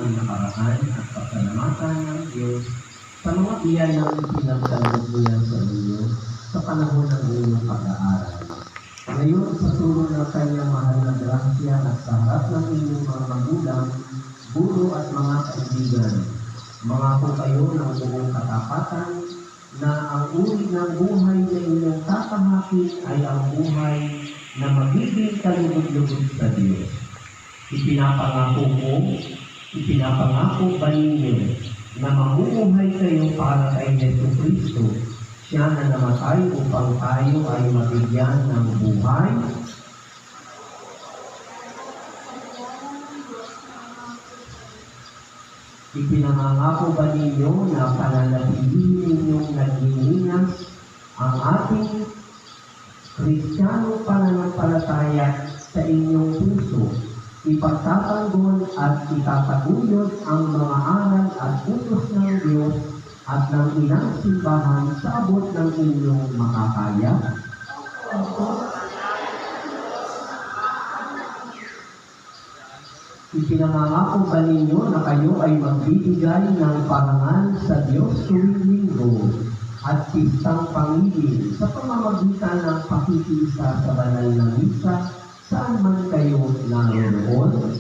ng nakaraan at pasalamatan ng Diyos sa mga biyanang pinagkalooban sa inyo sa panahon ng inyong pag-aaral. Ngayon, sa tulong ng kanyang mahal na grasya at sa harap ng inyong mga magulang, guro at mga kaibigan, mangako kayo ng buong katapatan na ang uri ng buhay na inyong tatahakin ay ang buhay na magiging kalugod-lugod sa Diyos. Ipinapangako ba ninyo na mamuhay kayo para kay Jesucristo, siya na namatay upang tayo ay mabigyan ng buhay? Ipinangako ba ninyo na pananatilihin ninyong naglilinas ang ating Kristiyano pananampalataya sa inyong puso, ipagtatanggol at itataguyod ang mga aral at utos ng Diyos at ng inang simbahan sa abot ng inyong makakaya? Ipinangako ba ninyo na kayo ay magbibigay ng parangal sa Diyos tuwing linggo at pistang pangilin sa pamamagitan ng pakikiisa sa banal na misa saan man kayo naroon?